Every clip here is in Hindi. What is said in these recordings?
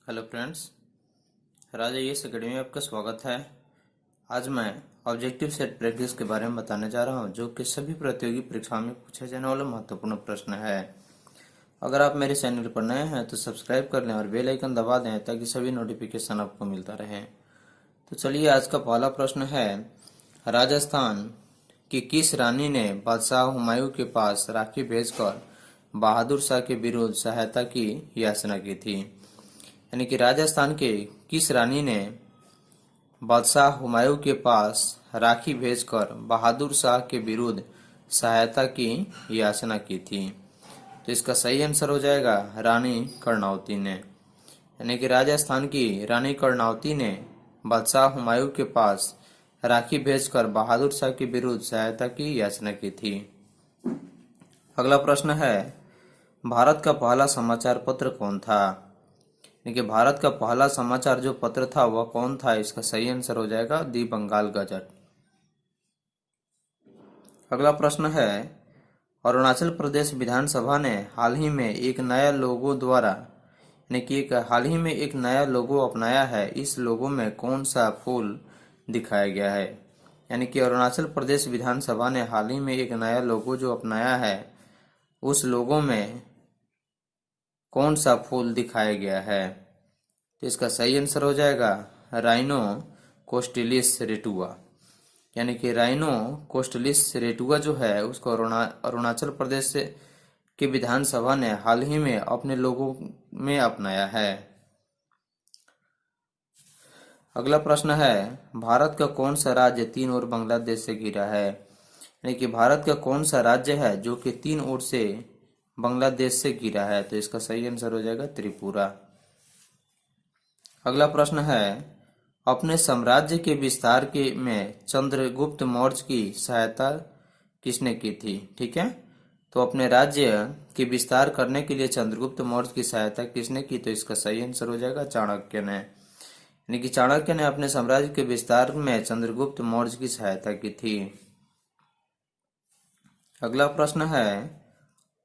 हेलो फ्रेंड्स, राजा यस अकेडमी में आपका स्वागत है। आज मैं ऑब्जेक्टिव सेट प्रैक्टिस के बारे में बताने जा रहा हूं, जो कि सभी प्रतियोगी परीक्षाओं में पूछे जाने वाला महत्वपूर्ण प्रश्न है। अगर आप मेरे चैनल पर नए हैं तो सब्सक्राइब कर लें और बेल आइकन दबा दें ताकि सभी नोटिफिकेशन आपको मिलता रहे। तो चलिए, आज का पहला प्रश्न है, राजस्थान की किस रानी ने बादशाह हुमायूं के पास राखी भेजकर बहादुर शाह के विरुद्ध सहायता की याचना की थी? यानी कि राजस्थान के किस रानी ने बादशाह हुमायूं के पास राखी भेजकर बहादुर शाह के विरुद्ध सहायता की याचना की थी? तो इसका सही आंसर हो जाएगा रानी कर्णावती ने। यानी कि राजस्थान की रानी कर्णावती ने बादशाह हुमायूं के पास राखी भेजकर बहादुर शाह के विरुद्ध सहायता की याचना की थी। अगला प्रश्न है, भारत का पहला समाचार पत्र कौन था? देखिए, भारत का पहला समाचार जो पत्र था वह कौन था? इसका सही आंसर हो जाएगा दी बंगाल गजट। अगला प्रश्न है, अरुणाचल प्रदेश विधानसभा ने हाल ही में एक नया लोगो द्वारा यानी कि हाल ही में एक नया लोगो अपनाया है। इस लोगो में कौन सा फूल दिखाया गया है? यानी कि अरुणाचल प्रदेश विधानसभा ने हाल ही में एक नया लोगो जो अपनाया है, उस लोगो में कौन सा फूल दिखाया गया है? तो इसका सही आंसर हो जाएगा राइनो कोस्टिलिस रेटुआ। यानी कि राइनो कोस्टिलिस रेटुआ जो है उसको अरुणाचल प्रदेश की विधानसभा ने हाल ही में अपने लोगों में अपनाया है। अगला प्रश्न है, भारत का कौन सा राज्य तीन ओर बांग्लादेश से घिरा है? यानी कि भारत का कौन सा राज्य है जो कि तीन ओर से बांग्लादेश से घिरा है? तो इसका सही आंसर हो जाएगा त्रिपुरा। अगला प्रश्न है, अपने साम्राज्य के विस्तार के में चंद्रगुप्त मौर्य की सहायता किसने की थी? ठीक है, तो अपने राज्य के विस्तार करने के लिए चंद्रगुप्त मौर्य की सहायता किसने की? तो इसका सही आंसर हो जाएगा चाणक्य ने। यानी कि चाणक्य ने अपने साम्राज्य के विस्तार में चंद्रगुप्त मौर्य की सहायता की थी। अगला प्रश्न है,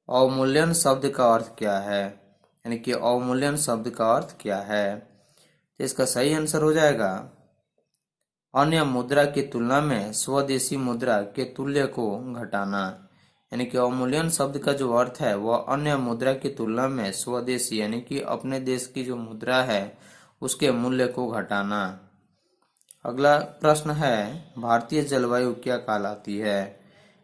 अवमूल्यन शब्द का अर्थ क्या है? यानी कि अवमूल्यन शब्द का अर्थ क्या है? तो इसका सही आंसर हो जाएगा अन्य मुद्रा की तुलना में स्वदेशी मुद्रा के तुल्य को घटाना। यानी कि अवमूल्यन शब्द का जो अर्थ है वह अन्य मुद्रा की तुलना में स्वदेशी यानी कि अपने देश की जो मुद्रा है उसके मूल्य को घटाना। अगला प्रश्न है, भारतीय जलवायु क्या कहलाती है?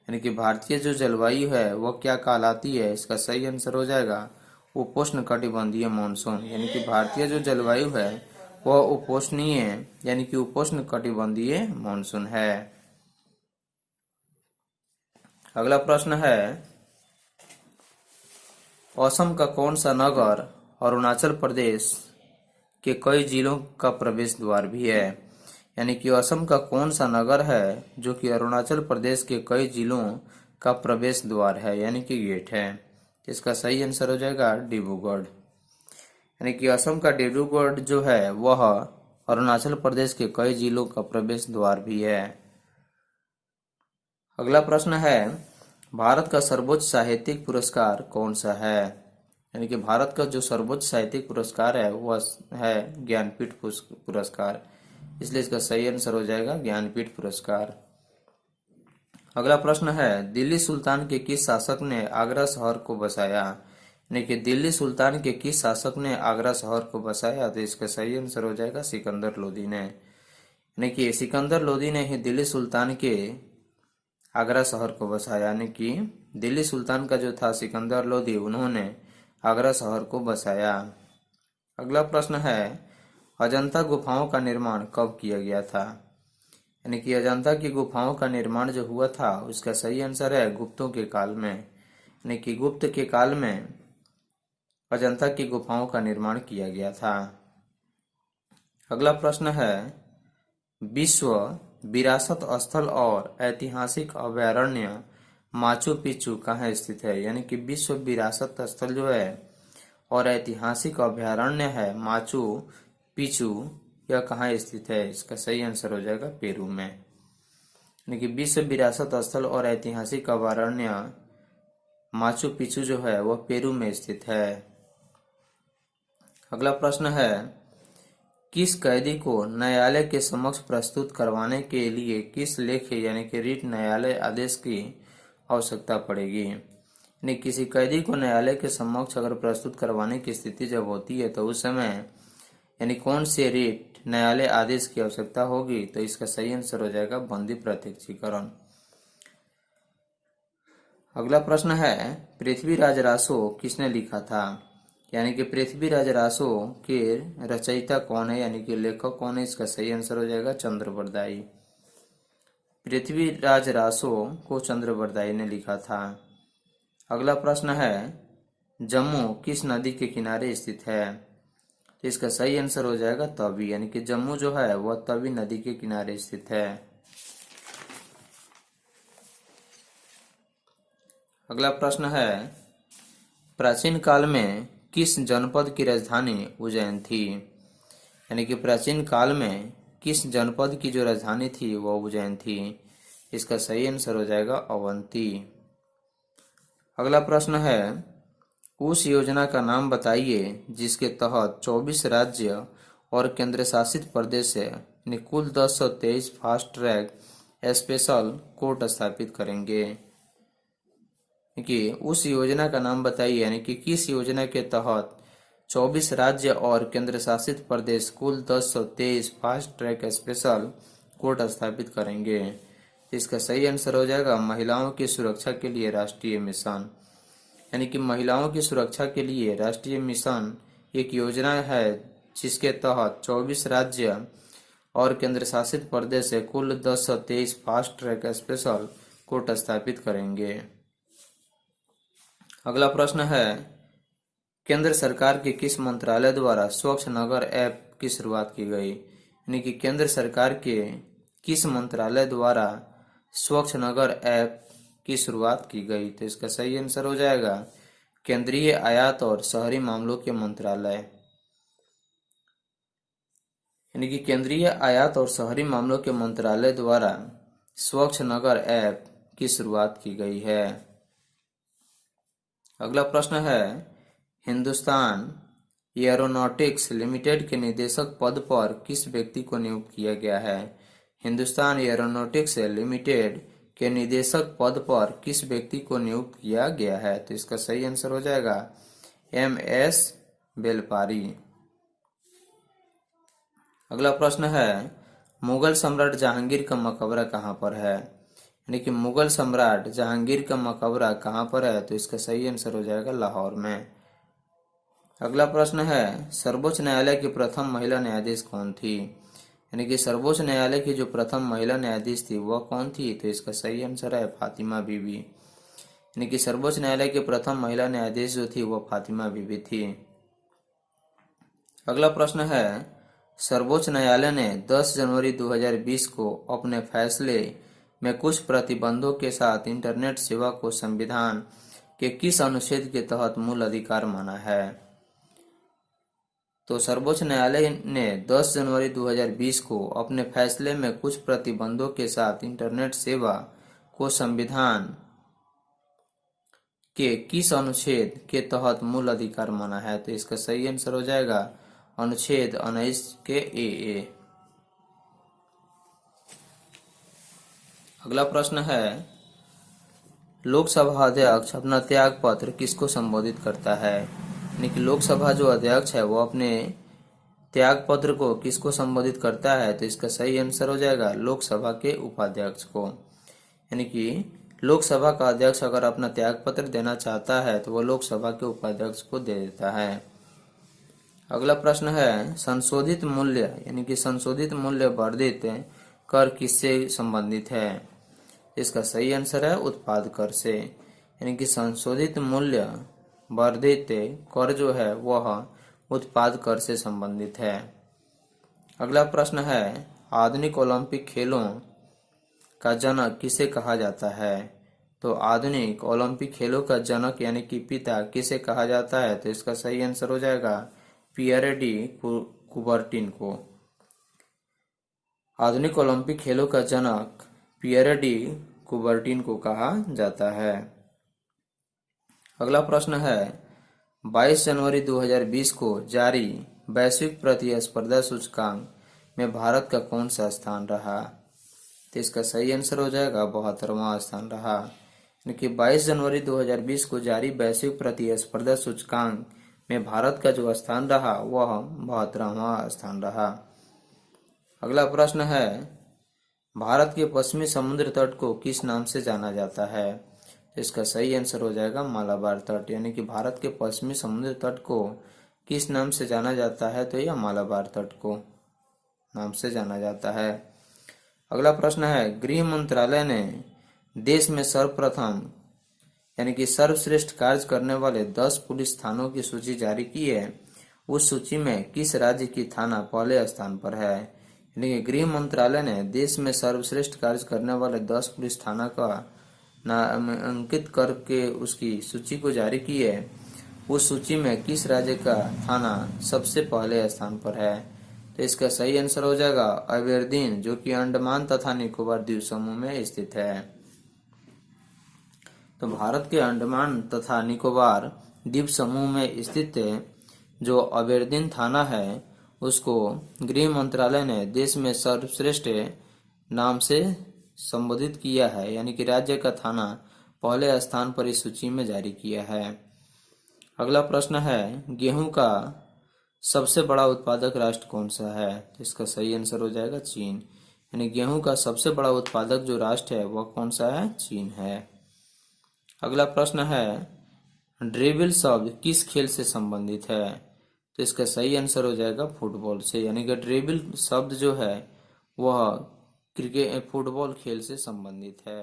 यानी कि भारतीय जो जलवायु है वह क्या कहलाती है? इसका सही आंसर हो जाएगा उपोष्ण कटिबंधीय मानसून। यानी कि भारतीय जो जलवायु है वह उपोष्णीय यानी कि उपोष्ण कटिबंधीय मानसून है। अगला प्रश्न है, असम का कौन सा नगर अरुणाचल प्रदेश के कई जिलों का प्रवेश द्वार भी है? यानी कि असम का कौन सा नगर है जो कि अरुणाचल प्रदेश के कई जिलों का प्रवेश द्वार है यानी कि गेट है? इसका सही आंसर हो जाएगा डिब्रूगढ़। यानी कि असम का डिब्रूगढ़ जो है वह अरुणाचल प्रदेश के कई जिलों का प्रवेश द्वार भी है। अगला प्रश्न है, भारत का सर्वोच्च साहित्यिक पुरस्कार कौन सा है? यानी कि भारत का जो सर्वोच्च साहित्यिक पुरस्कार है वह है ज्ञानपीठ पुरस्कार। इसलिए इसका सही आंसर हो जाएगा ज्ञानपीठ पुरस्कार। अगला प्रश्न है, दिल्ली सुल्तान के किस शासक ने आगरा शहर को बसाया? यानी कि दिल्ली सुल्तान के किस शासक ने आगरा शहर को बसाया? तो इसका सही आंसर हो जाएगा सिकंदर लोदी ने। यानी कि सिकंदर लोदी ने ही दिल्ली सुल्तान के आगरा शहर को बसाया। यानी कि दिल्ली सुल्तान का जो था सिकंदर लोदी, उन्होंने आगरा शहर को बसाया। अगला प्रश्न है, अजंता गुफाओं का निर्माण कब किया गया था? यानी कि अजंता की गुफाओं का निर्माण जो हुआ था उसका सही आंसर है गुप्तों के काल में। यानी कि गुप्त के काल में अजंता की गुफाओं का निर्माण किया गया था। अगला प्रश्न है, विश्व विरासत स्थल और ऐतिहासिक अभयारण्य माचू पिच्चू कहाँ स्थित है? यानी कि विश्व विरासत स्थल जो है और ऐतिहासिक अभयारण्य है माचू पिच्चू, यह कहाँ स्थित है? इसका सही आंसर हो जाएगा पेरू में। यानी कि विश्व विरासत स्थल और ऐतिहासिक अभयारण्य माचू पिच्चू जो है वह पेरू में स्थित है। अगला प्रश्न है, किस कैदी को न्यायालय के समक्ष प्रस्तुत करवाने के लिए किस लेख यानी कि रिट न्यायालय आदेश की आवश्यकता पड़ेगी? यानी किसी कैदी को न्यायालय के समक्ष अगर प्रस्तुत करवाने की स्थिति जब होती है तो उस समय यानी कौन से रिट न्यायालय आदेश की आवश्यकता होगी? तो इसका सही आंसर हो जाएगा बंदी प्रत्यक्षीकरण। अगला प्रश्न है, पृथ्वीराज रासो किसने लिखा था? यानी कि पृथ्वीराज रासो के रचयिता कौन है यानी कि लेखक कौन है? इसका सही आंसर हो जाएगा चंद्रवरदाई। पृथ्वीराज रासो को चंद्रवरदाई ने लिखा था। अगला प्रश्न है, जम्मू किस नदी के किनारे स्थित है? तो इसका सही आंसर हो जाएगा तवी, यानी कि जम्मू जो है वह तवी नदी के किनारे स्थित है। अगला प्रश्न है, प्राचीन काल में किस जनपद की राजधानी उज्जैन थी? यानी कि प्राचीन काल में किस जनपद की जो राजधानी थी वह उज्जैन थी। इसका सही आंसर हो जाएगा अवंती। अगला प्रश्न है, उस योजना का नाम बताइए जिसके तहत 24 राज्य और केंद्र शासित प्रदेश से कुल 1023 फास्ट ट्रैक स्पेशल कोर्ट स्थापित करेंगे। कि उस योजना का नाम बताइए यानी कि किस योजना के तहत 24 राज्य और केंद्र शासित प्रदेश कुल 1023 फास्ट ट्रैक स्पेशल कोर्ट स्थापित करेंगे। इसका सही आंसर हो जाएगा महिलाओं की सुरक्षा के लिए राष्ट्रीय मिशन। यानी कि महिलाओं की सुरक्षा के लिए राष्ट्रीय मिशन एक योजना है जिसके तहत 24 राज्य और केंद्र शासित प्रदेश से कुल 1023 फास्ट ट्रैक स्पेशल कोर्ट स्थापित करेंगे। अगला प्रश्न है, केंद्र सरकार के किस मंत्रालय द्वारा स्वच्छ नगर ऐप की शुरुआत की गई? यानी कि केंद्र सरकार के किस मंत्रालय द्वारा स्वच्छ नगर ऐप की शुरुआत की गई? तो इसका सही आंसर हो जाएगा केंद्रीय आयात और शहरी मामलों के मंत्रालय। यानी कि केंद्रीय आयात और शहरी मामलों के मंत्रालय द्वारा स्वच्छ नगर ऐप की शुरुआत की गई है। अगला प्रश्न है, हिंदुस्तान एरोनॉटिक्स लिमिटेड के निदेशक पद पर किस व्यक्ति को नियुक्त किया गया है? हिंदुस्तान एरोनॉटिक्स लिमिटेड के निदेशक पद पर किस व्यक्ति को नियुक्त किया गया है? तो इसका सही आंसर हो जाएगा MS बेलपारी। अगला प्रश्न है, मुगल सम्राट जहांगीर का मकबरा कहाँ पर है? यानी कि मुगल सम्राट जहांगीर का मकबरा कहाँ पर है? तो इसका सही आंसर हो जाएगा लाहौर में। अगला प्रश्न है, सर्वोच्च न्यायालय की प्रथम महिला न्यायाधीश कौन थी? यानी कि सर्वोच्च न्यायालय की जो प्रथम महिला न्यायाधीश थी वह कौन थी? तो इसका सही आंसर है फातिमा बीबी। यानी कि सर्वोच्च न्यायालय की प्रथम महिला न्यायाधीश जो थी वह फातिमा बीबी थी। अगला प्रश्न है, सर्वोच्च न्यायालय ने 10 जनवरी 2020 को अपने फैसले में कुछ प्रतिबंधों के साथ इंटरनेट सेवा को संविधान के किस अनुच्छेद के तहत मूल अधिकार माना है? तो सर्वोच्च न्यायालय ने 10 जनवरी 2020 को अपने फैसले में कुछ प्रतिबंधों के साथ इंटरनेट सेवा को संविधान के किस अनुच्छेद के तहत मूल अधिकार माना है? तो इसका सही आंसर हो जाएगा अनुच्छेद 19 के AA। अगला प्रश्न है, लोकसभा अध्यक्ष अपना त्याग पत्र किसको संबोधित करता है? यानी कि लोकसभा जो अध्यक्ष है वो अपने त्याग पत्र को किसको संबोधित करता है? तो इसका सही आंसर हो जाएगा लोकसभा के उपाध्यक्ष को। यानी कि लोकसभा का अध्यक्ष अगर अपना त्याग पत्र देना चाहता है तो वो लोकसभा के उपाध्यक्ष को दे देता है। अगला प्रश्न है, संशोधित मूल्य यानी कि संशोधित मूल्य वर्धित कर किससे संबंधित है? इसका सही आंसर है उत्पाद कर से। यानी कि संशोधित मूल्य वर्धित कर जो है वह उत्पाद कर से संबंधित है। अगला प्रश्न है, आधुनिक ओलंपिक खेलों का जनक किसे कहा जाता है? तो आधुनिक ओलंपिक खेलों का जनक यानी कि पिता किसे कहा जाता है? तो इसका सही आंसर हो जाएगा पियर डी कुबर्टिन को। आधुनिक ओलंपिक खेलों का जनक पियर डी कुबर्टिन को कहा जाता है। अगला प्रश्न है, 22 जनवरी 2020 को जारी वैश्विक प्रतिस्पर्धा सूचकांक में भारत का कौन सा स्थान रहा? तो इसका सही आंसर हो जाएगा 72वां स्थान रहा। यानी कि 22 जनवरी 2020 को जारी वैश्विक प्रतिस्पर्धा सूचकांक में भारत का जो स्थान रहा वह 72वां स्थान रहा। अगला प्रश्न है, भारत के पश्चिमी समुद्र तट को किस नाम से जाना जाता है? तो इसका सही आंसर हो जाएगा मालाबार तट। यानी कि भारत के पश्चिमी समुद्र तट को किस नाम से जाना जाता है? तो यह मालाबार तट को नाम से जाना जाता है। अगला प्रश्न है, गृह मंत्रालय ने देश में सर्वप्रथम यानी कि सर्वश्रेष्ठ कार्य करने वाले 10 पुलिस थानों की सूची जारी की है। उस सूची में किस राज्य की थाना पहले स्थान पर है? यानी कि गृह मंत्रालय ने देश में सर्वश्रेष्ठ कार्य करने वाले 10 पुलिस थाना का नाम अंकित करके उसकी सूची को जारी की है। उस सूची में किस राज्य का थाना सबसे पहले स्थान पर है? तो इसका सही आंसर हो जाएगा अबेरदीन, जो कि अंडमान तथा निकोबार द्वीप समूह में स्थित है। तो भारत के अंडमान तथा निकोबार द्वीप समूह में स्थित जो अबेरदीन थाना है उसको गृह मंत्रालय ने देश में सर्वश्रेष्ठ नाम से संबोधित किया है। यानी कि राज्य का थाना पहले स्थान पर इस सूची में जारी किया है। अगला प्रश्न है, गेहूं का सबसे बड़ा उत्पादक राष्ट्र कौन सा है? तो इसका सही आंसर हो जाएगा चीन। यानी गेहूं का सबसे बड़ा उत्पादक जो राष्ट्र है वह कौन सा है? चीन है। अगला प्रश्न है, ड्रिबल शब्द किस खेल से संबंधित है? तो इसका सही आंसर हो जाएगा फुटबॉल से। यानी कि ड्रिबल शब्द जो है वह क्रिकेट फुटबॉल खेल से संबंधित है।